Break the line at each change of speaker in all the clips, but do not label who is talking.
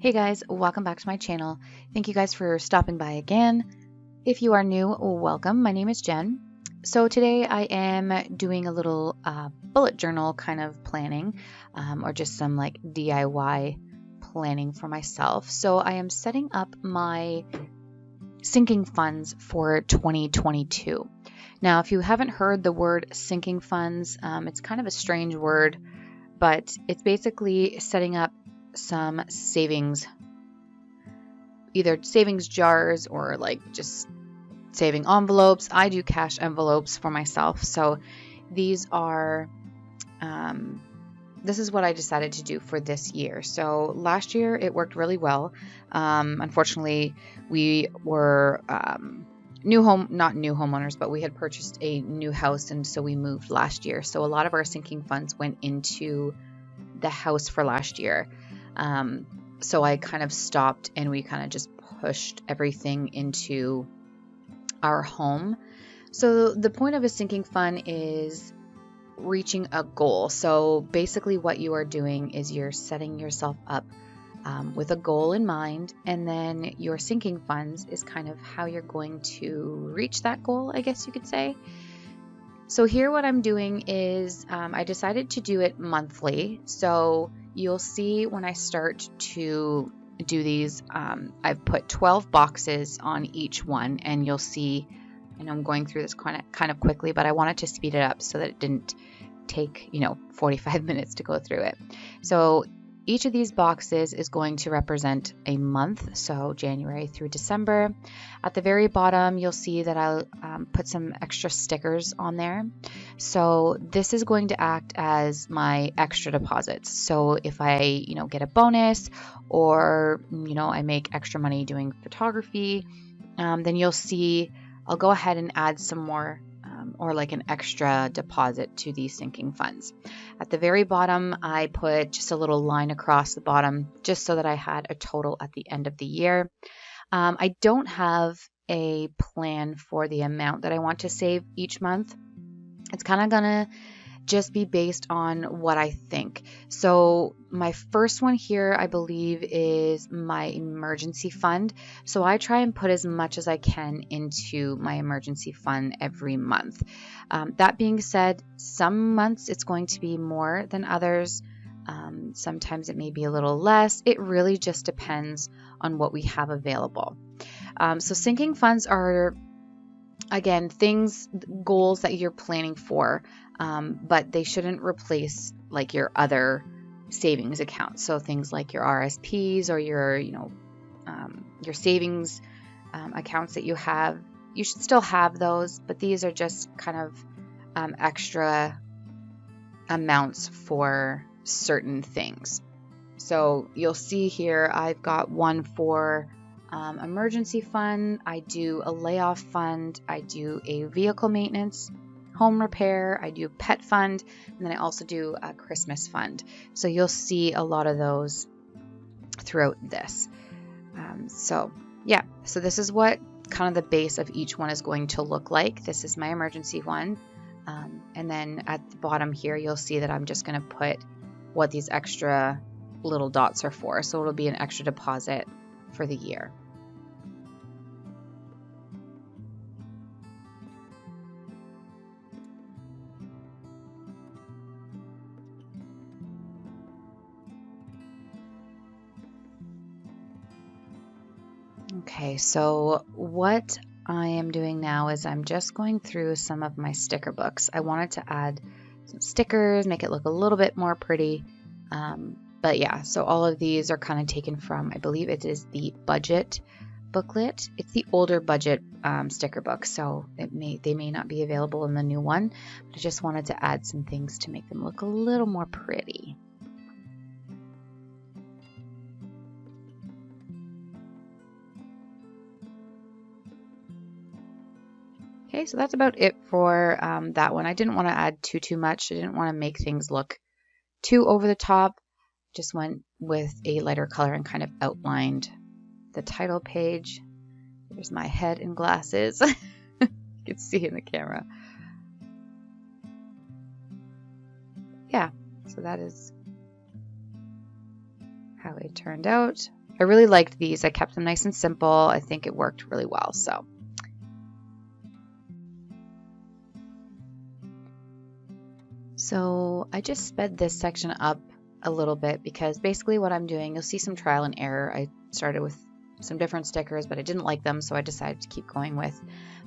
Hey guys, welcome back to my channel. Thank you guys for stopping by again. If you are new, welcome. My name is Jen. So today I am doing a little bullet journal kind of planning or just some like DIY planning for myself. So I am setting up my sinking funds for 2022. Now, if you haven't heard the word sinking funds, it's kind of a strange word, but it's basically setting up some savings, either savings jars or like just saving envelopes. I do cash envelopes for myself. So these are, this is what I decided to do for this year. So last year it worked really well. Unfortunately, we were not new homeowners, but we had purchased a new house, and so we moved last year. So a lot of our sinking funds went into the house for last year. So I kind of stopped and we kind of just pushed everything into our home. So the point of a sinking fund is reaching a goal. So basically what you are doing is you're setting yourself up with a goal in mind, and then your sinking funds is kind of how you're going to reach that goal, I guess you could say. So here what I'm doing is I decided to do it monthly. So you'll see when I start to do these, I've put 12 boxes on each one, and you'll see, I know I'm going through this kind of quickly, but I wanted to speed it up so that it didn't take, 45 minutes to go through it. So each of these boxes is going to represent a month, so January through December. At the very bottom, you'll see that I'll put some extra stickers on there. So this is going to act as my extra deposits. So if I, get a bonus, or, I make extra money doing photography, then you'll see I'll go ahead and add some more or like an extra deposit to these sinking funds. At the very bottom, I put just a little line across the bottom just so that I had a total at the end of the year. I don't have a plan for the amount that I want to save each month. It's kind of gonna just be based on what I think. So my first one here, I believe, is my emergency fund. So I try and put as much as I can into my emergency fund every month. That being said, some months it's going to be more than others. Sometimes it may be a little less. It really just depends on what we have available. So sinking funds are, again, goals that you're planning for, but they shouldn't replace like your other savings accounts. So things like your RSPs or your savings accounts that you have, you should still have those, but these are just kind of extra amounts for certain things. So you'll see here I've got one for emergency fund, I do a layoff fund, I do a vehicle maintenance, home repair, I do a pet fund, and then I also do a Christmas fund. So you'll see a lot of those throughout this. So this is what kind of the base of each one is going to look like. This is my emergency one. And then at the bottom here, you'll see that I'm just going to put what these extra little dots are for. So it'll be an extra deposit for the year. Okay, so what I am doing now is I'm just going through some of my sticker books. I wanted to add some stickers, make it look a little bit more pretty. But yeah, so all of these are kind of taken from, I believe it is the budget booklet. It's the older budget sticker book, so they may not be available in the new one. But I just wanted to add some things to make them look a little more pretty. Okay, so that's about it for that one. I didn't want to add too much. I didn't want to make things look too over the top. Just went with a lighter color and kind of outlined the title page. There's my head and glasses. You can see in the camera. Yeah, so that is how it turned out. I really liked these. I kept them nice and simple. I think it worked really well. So I just sped this section up a little bit because basically what I'm doing, you'll see some trial and error. I started with some different stickers, but I didn't like them, so I decided to keep going with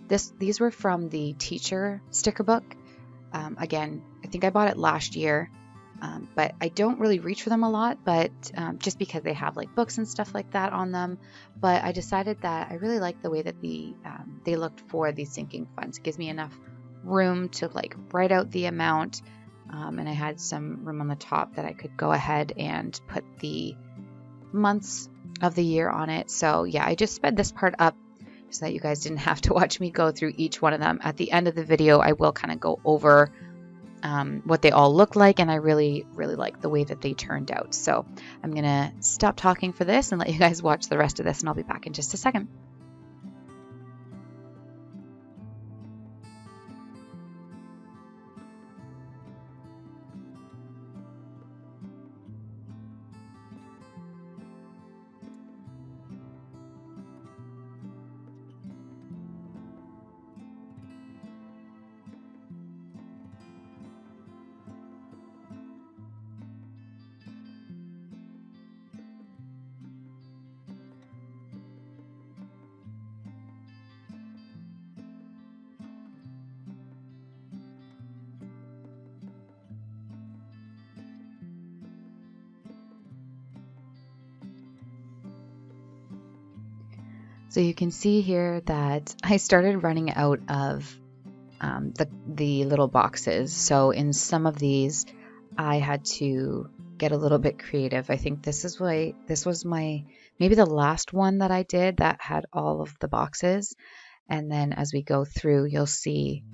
this. These were from the teacher sticker book. Again, I think I bought it last year, but I don't really reach for them a lot, but just because they have like books and stuff like that on them. But I decided that I really like the way that they looked for these sinking funds. It gives me enough room to like write out the amount, and I had some room on the top that I could go ahead and put the months of the year on it. So yeah, I just sped this part up so that you guys didn't have to watch me go through each one of them. At the end of the video, I will kind of go over what they all look like, and I really like the way that they turned out. So I'm gonna stop talking for this and let you guys watch the rest of this, and I'll be back in just a second. So you can see here that I started running out of the little boxes. So in some of these, I had to get a little bit creative. I think this was maybe the last one that I did that had all of the boxes. And then as we go through, you'll see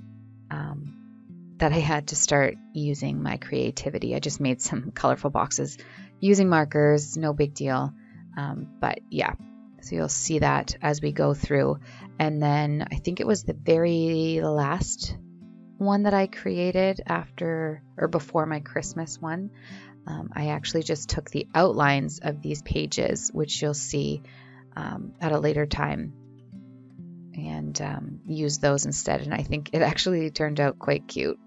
that I had to start using my creativity. I just made some colorful boxes using markers, no big deal. But yeah. So you'll see that as we go through. And then I think it was the very last one that I created after or before my Christmas one. I actually just took the outlines of these pages, which you'll see at a later time, and use those instead. And I think it actually turned out quite cute.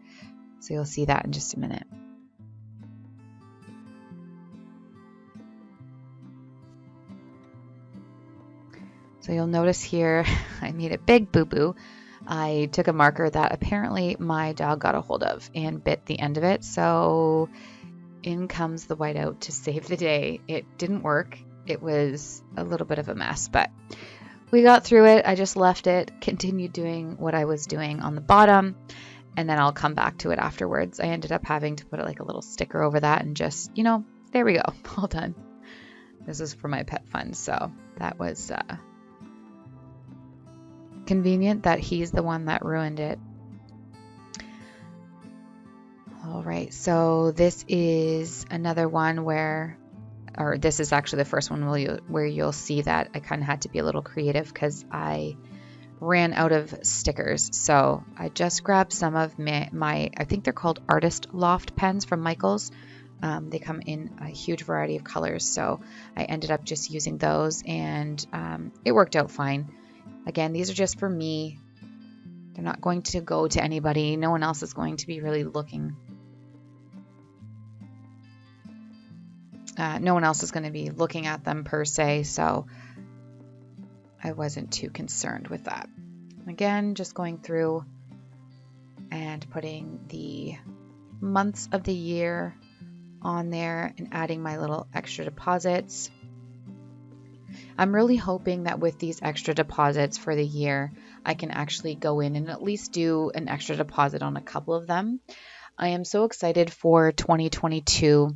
So you'll see that in just a minute. So you'll notice here, I made a big boo-boo. I took a marker that apparently my dog got a hold of and bit the end of it. So in comes the whiteout to save the day. It didn't work. It was a little bit of a mess, but we got through it. I just left it, continued doing what I was doing on the bottom, and then I'll come back to it afterwards. I ended up having to put like a little sticker over that and just, there we go, all done. This is for my pet fund, so that was convenient that he's the one that ruined it. All right, so this is another one or this is actually the first one where you'll see that I kind of had to be a little creative because I ran out of stickers. So I just grabbed some of my I think they're called Artist Loft pens from Michaels. They come in a huge variety of colors, so I ended up just using those, and it worked out fine. Again, these are just for me. They're not going to go to anybody. No one else is going to be really looking. No one else is going to be looking at them per se, so I wasn't too concerned with that. Again, just going through and putting the months of the year on there and adding my little extra deposits. I'm really hoping that with these extra deposits for the year, I can actually go in and at least do an extra deposit on a couple of them. I am so excited for 2022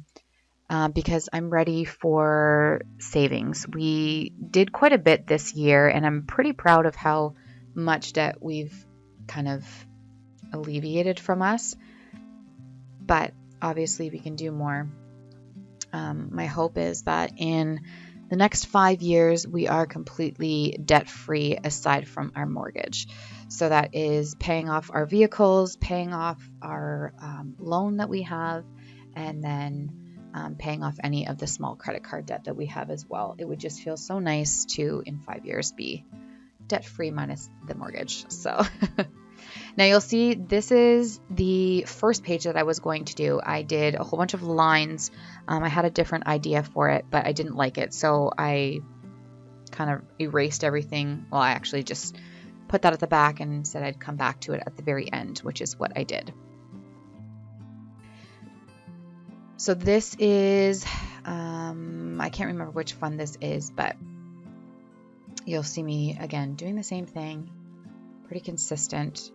because I'm ready for savings. We did quite a bit this year, and I'm pretty proud of how much debt we've kind of alleviated from us. But obviously we can do more. My hope is that in the next 5 years, we are completely debt-free aside from our mortgage. So that is paying off our vehicles, paying off our loan that we have, and then paying off any of the small credit card debt that we have as well. It would just feel so nice to, in 5 years, be debt-free minus the mortgage. So now you'll see this is the first page that I was going to do. I did a whole bunch of lines. I had a different idea for it, but I didn't like it. So I kind of erased everything. Well, I actually just put that at the back and said I'd come back to it at the very end, which is what I did. So this is, I can't remember which fund this is, but you'll see me again doing the same thing, pretty consistent.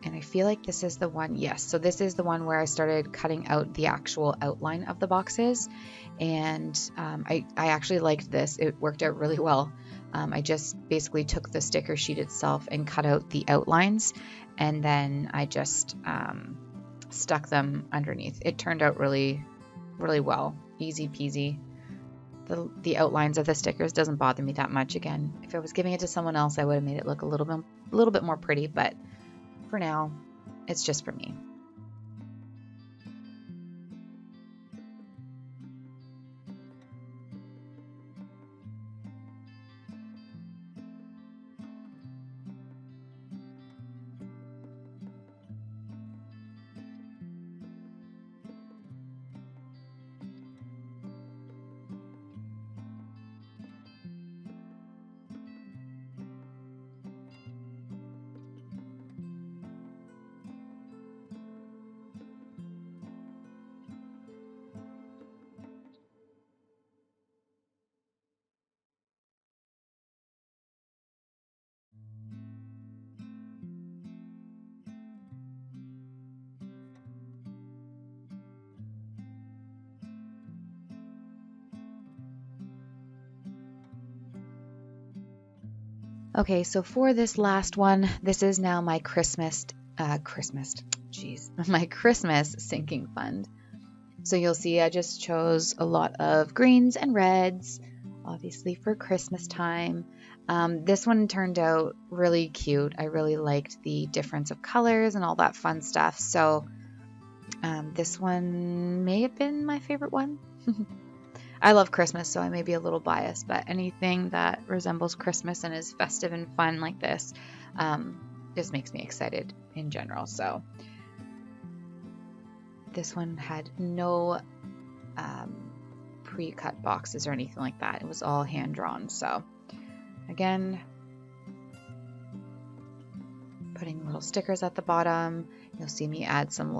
And I feel like this is the one, yes, so this is the one where I started cutting out the actual outline of the boxes. And I actually liked this. It worked out really well. I just basically took the sticker sheet itself and cut out the outlines, and then I just stuck them underneath. It turned out really, really well. Easy peasy. The outlines of the stickers doesn't bother me that much. Again, if I was giving it to someone else, I would have made it look a little bit more pretty, but for now, it's just for me. Okay, so for this last one, this is now my my Christmas sinking fund. So you'll see I just chose a lot of greens and reds, obviously for Christmas time. This one turned out really cute. I really liked the difference of colors and all that fun stuff. So this one may have been my favorite one. I love Christmas, so I may be a little biased, but anything that resembles Christmas and is festive and fun like this just makes me excited in general. So this one had no pre-cut boxes or anything like that. It was all hand-drawn. So again, putting little stickers at the bottom. You'll see me add some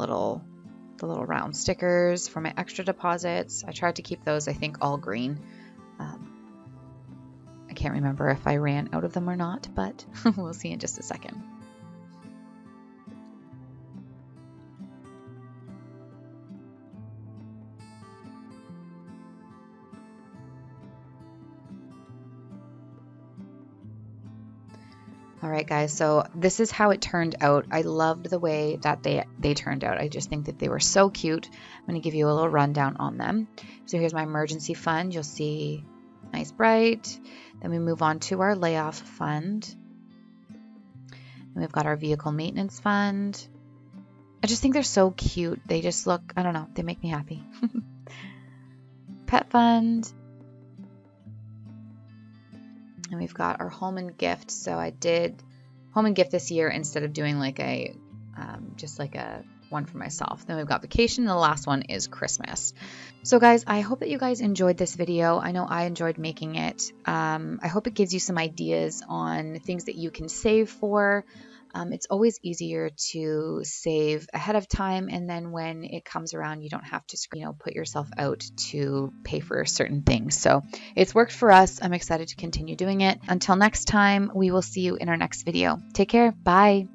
the little round stickers for my extra deposits. I tried to keep those, I think, all green. I can't remember if I ran out of them or not, but we'll see in just a second. All right, guys, so this is how it turned out. I loved the way that they turned out. I just think that they were so cute. I'm going to give you a little rundown on them. So here's my emergency fund. You'll see nice bright. Then we move on to our layoff fund. And we've got our vehicle maintenance fund. I just think they're so cute. They just look, I don't know, they make me happy. Pet fund. And we've got our home and gift. So I did home and gift this year instead of doing like a just like a one for myself. Then we've got vacation, and the last one is Christmas. So guys, I hope that you guys enjoyed this video. I know I enjoyed making it. I hope it gives you some ideas on things that you can save for. It's always easier to save ahead of time, and then when it comes around, you don't have to, put yourself out to pay for certain things. So it's worked for us. I'm excited to continue doing it. Until next time, we will see you in our next video. Take care. Bye.